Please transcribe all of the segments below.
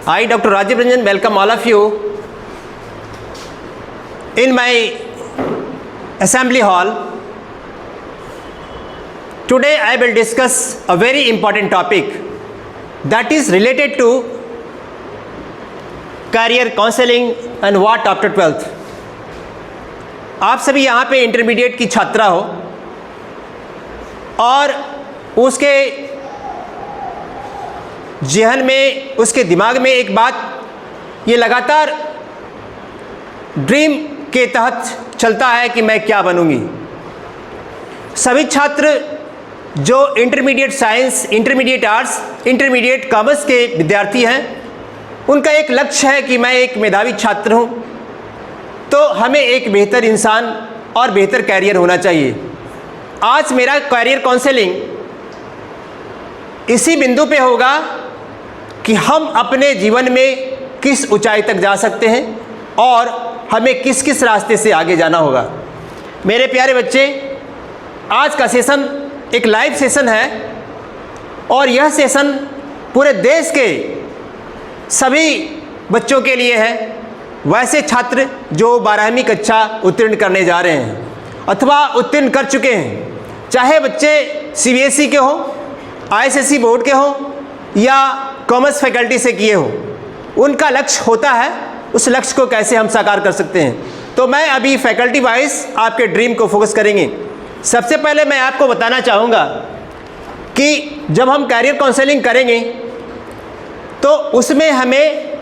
I, Dr. Rajiv Ranjan, welcome all of you in my assembly hall. Today I will discuss a very important topic that is related to career counseling and what after 12th. आप सभी यहाँ पे intermediate की छात्रा हो और उसके ज़हन में, उसके दिमाग में एक बात ये लगातार ड्रीम के तहत चलता है कि मैं क्या बनूंगी। सभी छात्र जो intermediate science, intermediate arts, intermediate commerce के विद्यार्थी हैं, उनका एक लक्ष्य है कि मैं एक मेधावी छात्र हूं, तो हमें एक बेहतर इंसान और बेहतर कैरियर होना चाहिए। आज मेरा कैरियर काउंसलिंग इसी बिंदु पे होगा कि हम अपने जीवन में किस ऊंचाई तक जा सकते हैं और हमें किस किस रास्ते से आगे जाना होगा। मेरे प्यारे बच्चे, आज का सेशन एक लाइव सेशन है और यह सेशन पूरे देश के सभी बच्चों के लिए है। वैसे छात्र जो 12वीं कक्षा उत्तीर्ण करने जा रहे हैं अथवा उत्तीर्ण कर चुके हैं, चाहे बच्चे CBSE के हों, ISSE बोर्ड के हों या कॉमर्स फैकल्टी से किए हो, उनका लक्ष्य होता है उस लक्ष्य को कैसे हम साकार कर सकते हैं। तो मैं अभी फैकल्टी वाइज आपके ड्रीम को फोकस करेंगे। सबसे पहले मैं आपको बताना चाहूँगा कि जब हम कैरियर काउंसलिंग करेंगे तो उसमें हमें,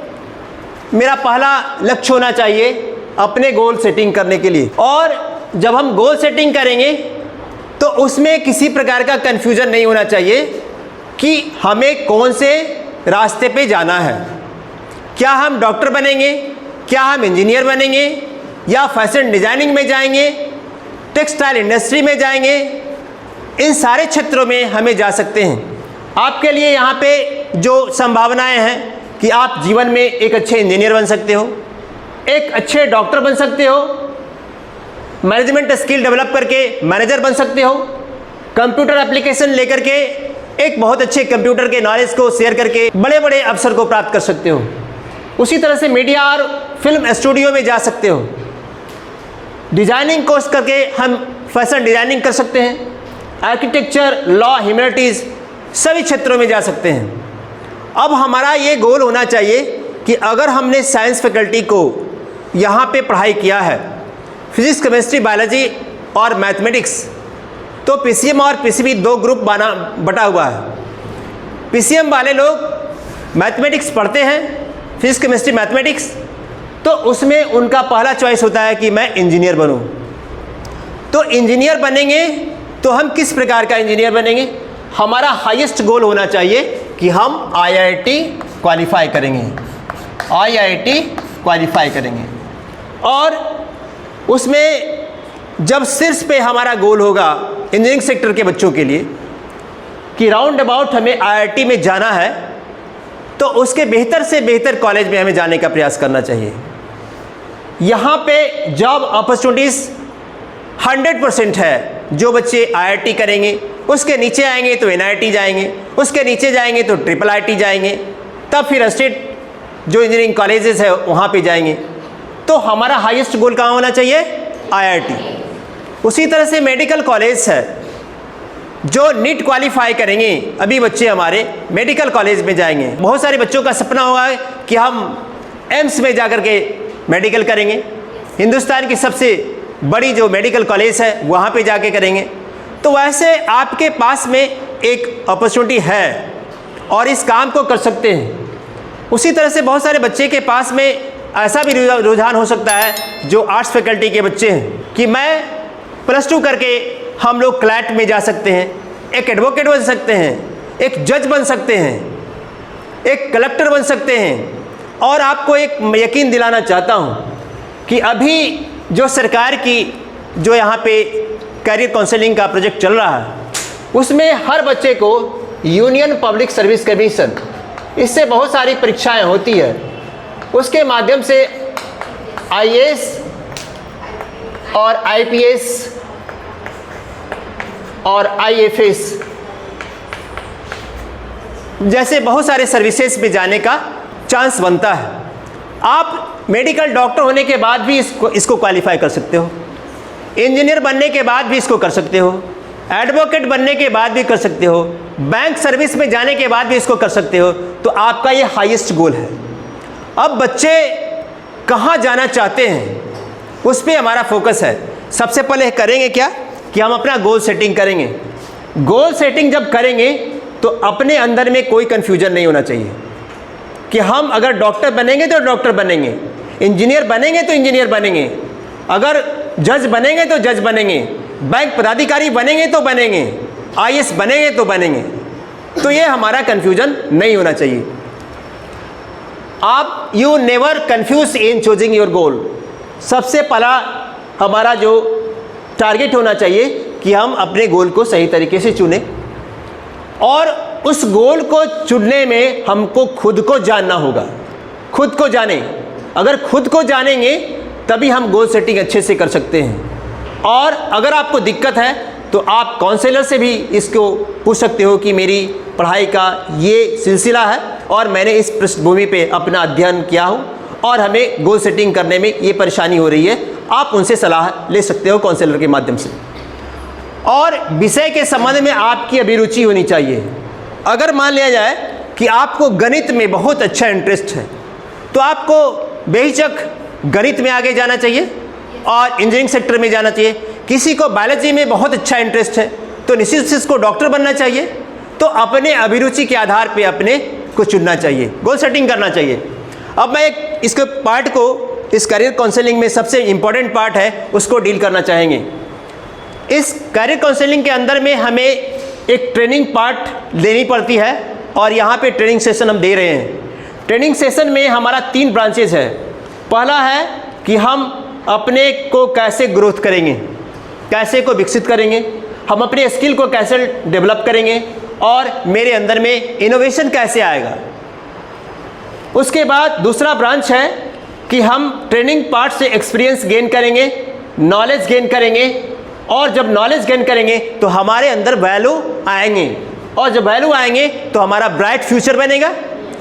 मेरा पहला लक्ष्य होना चाहिए अपने गोल सेटिंग करने के लिए। और जब हम गोल सेटिंग करेंगे तो उसमें किसी प्रकार का कन्फ्यूज़न नहीं होना चाहिए कि हमें कौन से रास्ते पे जाना है। क्या हम डॉक्टर बनेंगे, क्या हम इंजीनियर बनेंगे, या फैशन डिज़ाइनिंग में जाएंगे, टेक्सटाइल इंडस्ट्री में जाएंगे। इन सारे क्षेत्रों में हमें जा सकते हैं। आपके लिए यहाँ पे जो संभावनाएं हैं कि आप जीवन में एक अच्छे इंजीनियर बन सकते हो, एक अच्छे डॉक्टर बन सकते हो, मैनेजमेंट स्किल डेवलप करके मैनेजर बन सकते हो, कंप्यूटर एप्लीकेशन लेकर के एक बहुत अच्छे कंप्यूटर के नॉलेज को शेयर करके बड़े बड़े अवसर को प्राप्त कर सकते हो। उसी तरह से मीडिया और फिल्म स्टूडियो में जा सकते हो। डिज़ाइनिंग कोर्स करके हम फैशन डिज़ाइनिंग कर सकते हैं। आर्किटेक्चर, लॉ, ह्यूमैनिटीज़, सभी क्षेत्रों में जा सकते हैं। अब हमारा ये गोल होना चाहिए कि अगर हमने साइंस फैकल्टी को यहाँ पे पढ़ाई किया है, फिजिक्स, केमिस्ट्री, बायोलॉजी और मैथमेटिक्स, तो PCM और PCB दो ग्रुप बटा हुआ है। PCM वाले लोग मैथमेटिक्स पढ़ते हैं, फिजिक्स, केमिस्ट्री, मैथमेटिक्स, तो उसमें उनका पहला चॉइस होता है कि मैं इंजीनियर बनूं। तो इंजीनियर बनेंगे तो हम किस प्रकार का इंजीनियर बनेंगे? हमारा हाईएस्ट गोल होना चाहिए कि हम IIT क्वालिफाई करेंगे, IIT क्वालिफाई करेंगे। और उसमें जब शीर्ष पे हमारा गोल होगा इंजीनियरिंग सेक्टर के बच्चों के लिए कि राउंड अबाउट हमें IIT में जाना है, तो उसके बेहतर से बेहतर कॉलेज में हमें जाने का प्रयास करना चाहिए। यहाँ पे जॉब अपॉर्चुनिटीज़ 100% है। जो बच्चे IIT करेंगे उसके नीचे आएंगे तो NIT जाएंगे, उसके नीचे जाएंगे तो IIIT जाएंगे, तब फिर स्टेट जो इंजीनियरिंग कॉलेजेस है वहाँ पे जाएंगे। तो हमारा हाईएस्ट गोल कहाँ होना चाहिए? IIT। उसी तरह से मेडिकल कॉलेज है, जो नीट क्वालिफाई करेंगे अभी बच्चे हमारे मेडिकल कॉलेज में जाएंगे। बहुत सारे बच्चों का सपना होगा कि हम एम्स में जाकर के मेडिकल करेंगे, हिंदुस्तान की सबसे बड़ी जो मेडिकल कॉलेज है वहाँ पे जाके करेंगे। तो वैसे आपके पास में एक अपॉर्चुनिटी है और इस काम को कर सकते हैं। उसी तरह से बहुत सारे बच्चे के पास में ऐसा भी रुझान हो सकता है जो आर्ट्स फैकल्टी के बच्चे हैं कि मैं +2 करके हम लोग क्लैट में जा सकते हैं, एक एडवोकेट बन सकते हैं, एक जज बन सकते हैं, एक कलेक्टर बन सकते हैं। और आपको एक यकीन दिलाना चाहता हूँ कि अभी जो सरकार की जो यहाँ पे कैरियर काउंसलिंग का प्रोजेक्ट चल रहा है, उसमें हर बच्चे को यूनियन पब्लिक सर्विस कमीशन, इससे बहुत सारी परीक्षाएं होती है, उसके माध्यम से IAS और IPS और IFS जैसे बहुत सारे सर्विसेज में जाने का चांस बनता है। आप मेडिकल डॉक्टर होने के बाद भी इसको क्वालिफाई कर सकते हो, इंजीनियर बनने के बाद भी इसको कर सकते हो, एडवोकेट बनने के बाद भी कर सकते हो, बैंक सर्विस में जाने के बाद भी इसको कर सकते हो। तो आपका ये हाईएस्ट गोल है। अब बच्चे कहाँ जाना चाहते हैं उस पर हमारा फोकस है। सबसे पहले करेंगे क्या कि हम अपना गोल सेटिंग करेंगे। गोल सेटिंग जब करेंगे तो अपने अंदर में कोई कन्फ्यूजन नहीं होना चाहिए कि हम अगर डॉक्टर बनेंगे तो डॉक्टर बनेंगे, इंजीनियर बनेंगे तो इंजीनियर बनेंगे, अगर जज बनेंगे तो जज बनेंगे, बैंक पदाधिकारी बनेंगे तो बनेंगे, आईएएस बनेंगे तो बनेंगे। तो ये हमारा कन्फ्यूजन नहीं होना चाहिए। आप you never confuse in choosing your goal. सबसे पहला हमारा जो टारगेट होना चाहिए कि हम अपने गोल को सही तरीके से चुनें, और उस गोल को चुनने में हमको खुद को जानना होगा। खुद को जानें, अगर खुद को जानेंगे तभी हम गोल सेटिंग अच्छे से कर सकते हैं। और अगर आपको दिक्कत है तो आप काउंसलर से भी इसको पूछ सकते हो कि मेरी पढ़ाई का ये सिलसिला है और मैंने इस पृष्ठभूमि पे अपना अध्ययन किया हो और हमें गोल सेटिंग करने में ये परेशानी हो रही है। आप उनसे सलाह ले सकते हो काउंसलर के माध्यम से। और विषय के संबंध में आपकी अभिरुचि होनी चाहिए। अगर मान लिया जाए कि आपको गणित में बहुत अच्छा इंटरेस्ट है तो आपको बेहिचक गणित में आगे जाना चाहिए और इंजीनियरिंग सेक्टर में जाना चाहिए। किसी को बायोलॉजी में बहुत अच्छा इंटरेस्ट है तो निश्चित से उसको डॉक्टर बनना चाहिए। तो अपने अभिरुचि के आधार पे अपने को चुनना चाहिए, गोल सेटिंग करना चाहिए। अब मैं एक इसके पार्ट को, इस करियर काउंसलिंग में सबसे इम्पॉर्टेंट पार्ट है, उसको डील करना चाहेंगे। इस करियर काउंसलिंग के अंदर में हमें एक ट्रेनिंग पार्ट लेनी पड़ती है और यहाँ पे ट्रेनिंग सेशन हम दे रहे हैं। ट्रेनिंग सेशन में हमारा 3 ब्रांचेज है। पहला है कि हम अपने को कैसे ग्रोथ करेंगे, कैसे को विकसित करेंगे, हम अपने स्किल को कैसे डेवलप करेंगे और मेरे अंदर में इनोवेशन कैसे आएगा। उसके बाद दूसरा ब्रांच है कि हम ट्रेनिंग पार्ट से एक्सपीरियंस गेन करेंगे, नॉलेज गेन करेंगे, और जब नॉलेज गेन करेंगे तो हमारे अंदर वैल्यू आएंगे, और जब वैल्यू आएंगे तो हमारा ब्राइट फ्यूचर बनेगा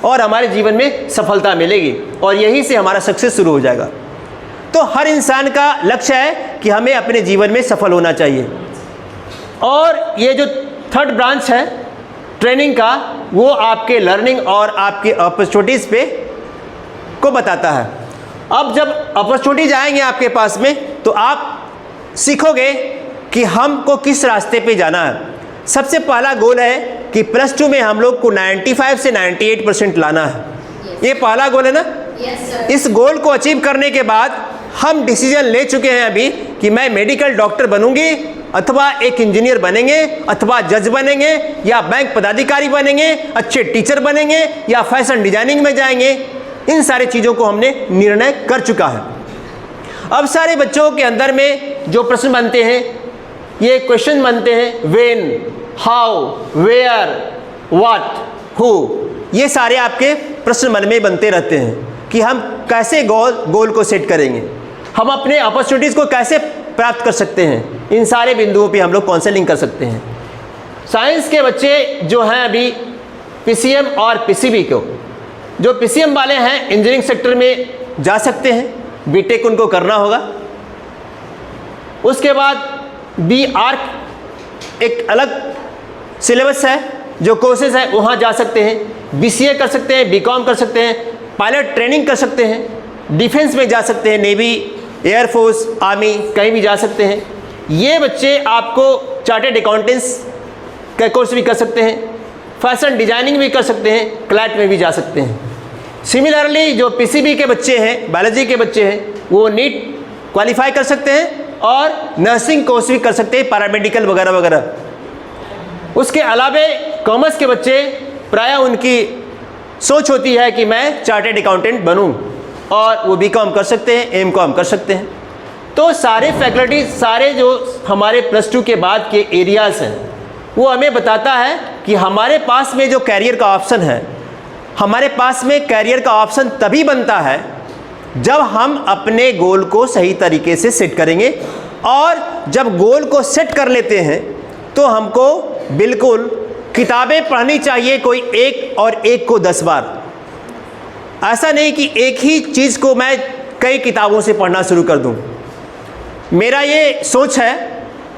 और हमारे जीवन में सफलता मिलेगी और यहीं से हमारा सक्सेस शुरू हो जाएगा। तो हर इंसान का लक्ष्य है कि हमें अपने जीवन में सफल होना चाहिए। और ये जो 3rd ब्रांच है ट्रेनिंग का, वो आपके लर्निंग और आपके अपॉर्चुनिटीज़ पे को बताता है। अब जब अपॉर्चुनिटीज आएंगे आपके पास में तो आप सीखोगे कि हमको किस रास्ते पे जाना है। सबसे पहला गोल है कि +2 में हम लोग को 95 से 98% लाना है। ये पहला गोल है ना। इस गोल को अचीव करने के बाद हम डिसीजन ले चुके हैं अभी कि मैं मेडिकल डॉक्टर बनूंगी, अथवा एक इंजीनियर बनेंगे, अथवा जज बनेंगे, या बैंक पदाधिकारी बनेंगे, अच्छे टीचर बनेंगे, या फैशन डिजाइनिंग में जाएंगे। इन सारी चीज़ों को हमने निर्णय कर चुका है। अब सारे बच्चों के अंदर में जो प्रश्न बनते हैं, ये क्वेश्चन बनते हैं, when, how, where, what, who, ये सारे आपके प्रश्न मन में बनते रहते हैं कि हम कैसे गोल को सेट करेंगे, हम अपने अपॉर्चुनिटीज़ को कैसे प्राप्त कर सकते हैं। इन सारे बिंदुओं पे हम लोग काउंसलिंग कर सकते हैं। साइंस के बच्चे जो हैं अभी पीसीएम और पीसीबी को, जो पीसीएम वाले हैं इंजीनियरिंग सेक्टर में जा सकते हैं, बीटेक उनको करना होगा। उसके बाद बी आर्क एक अलग सिलेबस है, जो कोर्सेज है वहाँ जा सकते हैं। बीसीए कर सकते हैं, बीकॉम कर सकते हैं, पायलट ट्रेनिंग कर सकते हैं, डिफेंस में जा सकते हैं, नेवी, एयरफोर्स, आर्मी, कहीं भी जा सकते हैं। ये बच्चे आपको चार्टेड अकाउंटेंट्स का कोर्स भी कर सकते हैं, फैशन डिजाइनिंग भी कर सकते हैं, क्लैट में भी जा सकते हैं। सिमिलरली जो पीसीबी के बच्चे हैं, बायोलॉजी के बच्चे हैं, वो नीट क्वालिफाई कर सकते हैं और नर्सिंग कोर्स भी कर सकते हैं, पैरामेडिकल वगैरह वगैरह। उसके अलावे कॉमर्स के बच्चे प्रायः उनकी सोच होती है कि मैं चार्टेड अकाउंटेंट बनूं, और वो बीकॉम कर सकते हैं, एमकॉम कर सकते हैं। तो सारे फैकल्टी, सारे जो हमारे +2 के बाद के एरियाज़ हैं, वो हमें बताता है कि हमारे पास में जो कैरियर का ऑप्शन है, हमारे पास में कैरियर का ऑप्शन तभी बनता है जब हम अपने गोल को सही तरीके से सेट करेंगे। और जब गोल को सेट कर लेते हैं तो हमको बिल्कुल किताबें पढ़नी चाहिए, कोई 1 और 1 को 10 बार। ऐसा नहीं कि एक ही चीज़ को मैं कई किताबों से पढ़ना शुरू कर दूं। मेरा ये सोच है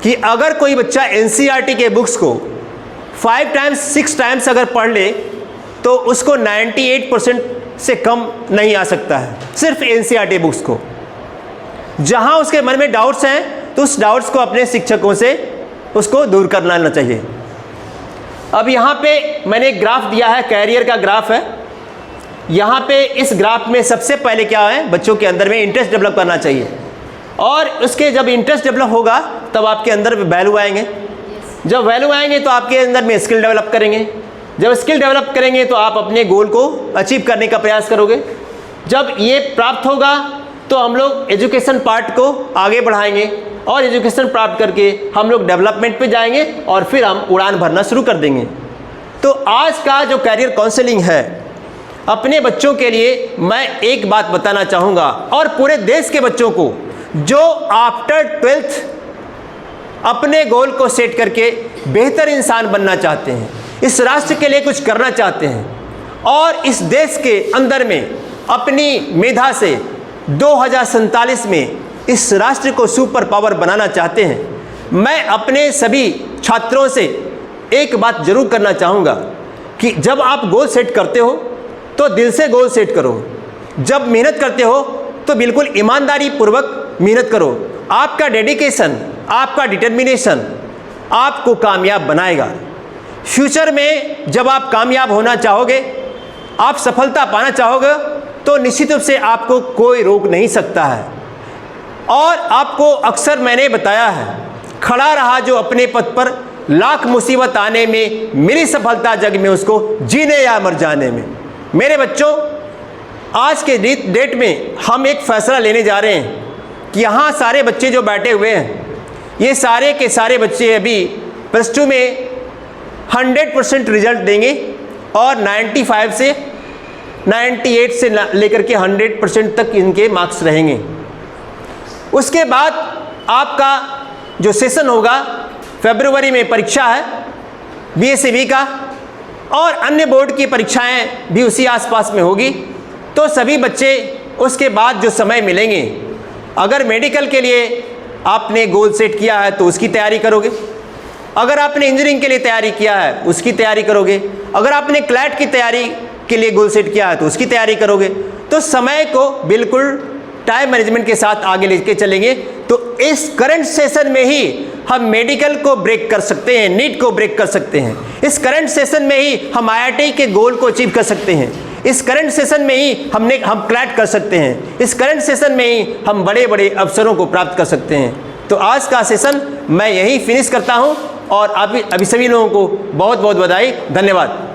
कि अगर कोई बच्चा NCERT के बुक्स को 5 टाइम्स 6 टाइम्स अगर पढ़ ले तो उसको 98% से कम नहीं आ सकता है, सिर्फ NCERT बुक्स को। जहाँ उसके मन में डाउट्स हैं तो उस डाउट्स को अपने शिक्षकों से उसको दूर कर लाना चाहिए। अब यहाँ पे मैंने एक ग्राफ दिया है, कैरियर का ग्राफ है। यहाँ पे इस ग्राफ में सबसे पहले क्या है, बच्चों के अंदर में इंटरेस्ट डेवलप करना चाहिए, और उसके जब इंटरेस्ट डेवलप होगा तब आपके अंदर वैल्यू आएंगे। जब वैल्यू आएंगे तो आपके अंदर में स्किल डेवलप करेंगे। जब स्किल डेवलप करेंगे तो आप अपने गोल को अचीव करने का प्रयास करोगे। जब ये प्राप्त होगा तो हम लोग एजुकेशन पार्ट को आगे बढ़ाएंगे, और एजुकेशन प्राप्त करके हम लोग डेवलपमेंट पे जाएंगे, और फिर हम उड़ान भरना शुरू कर देंगे। तो आज का जो कैरियर काउंसलिंग है, अपने बच्चों के लिए मैं एक बात बताना चाहूँगा, और पूरे देश के बच्चों को जो आफ्टर 12th अपने गोल को सेट करके बेहतर इंसान बनना चाहते हैं, इस राष्ट्र के लिए कुछ करना चाहते हैं, और इस देश के अंदर में अपनी मेधा से 2047 में इस राष्ट्र को सुपर पावर बनाना चाहते हैं, मैं अपने सभी छात्रों से एक बात जरूर करना चाहूँगा कि जब आप गोल सेट करते हो तो दिल से गोल सेट करो। जब मेहनत करते हो तो बिल्कुल ईमानदारी पूर्वक मेहनत करो। आपका डेडिकेशन, आपका डिटर्मिनेशन आपको कामयाब बनाएगा। फ्यूचर में जब आप कामयाब होना चाहोगे, आप सफलता पाना चाहोगे, तो निश्चित रूप से आपको कोई रोक नहीं सकता है। और आपको अक्सर मैंने बताया है, खड़ा रहा जो अपने पद पर, लाख मुसीबत आने में मिली सफलता जग में उसको, जीने या मर जाने में। मेरे बच्चों, आज के डेट में हम एक फैसला लेने जा रहे हैं कि यहाँ सारे बच्चे जो बैठे हुए हैं, ये सारे के सारे बच्चे अभी +2 में 100% रिजल्ट देंगे, और 95 से 98 से लेकर के 100% तक इनके मार्क्स रहेंगे। उसके बाद आपका जो सेशन होगा, फरवरी में परीक्षा है BSc का, और अन्य बोर्ड की परीक्षाएं भी उसी आसपास में होगी। तो सभी बच्चे उसके बाद जो समय मिलेंगे, अगर मेडिकल के लिए आपने गोल सेट किया है तो उसकी तैयारी करोगे, अगर आपने इंजीनियरिंग के लिए तैयारी किया है उसकी तैयारी करोगे, अगर आपने क्लैट की तैयारी के लिए गोल सेट किया है तो उसकी तैयारी करोगे। तो समय को बिल्कुल टाइम मैनेजमेंट के साथ आगे लेके चलेंगे। तो इस करंट सेशन में ही हम मेडिकल को ब्रेक कर सकते हैं, नीट को ब्रेक कर सकते हैं। इस करंट सेशन में ही हम IIT के गोल को अचीव कर सकते हैं। इस करंट सेशन में ही हम क्लैट कर सकते हैं। इस करंट सेशन में ही हम बड़े बड़े अवसरों को प्राप्त कर सकते हैं। तो आज का सेशन मैं यहीं फिनिश करता हूं, और अभी सभी लोगों को बहुत बहुत बधाई, धन्यवाद।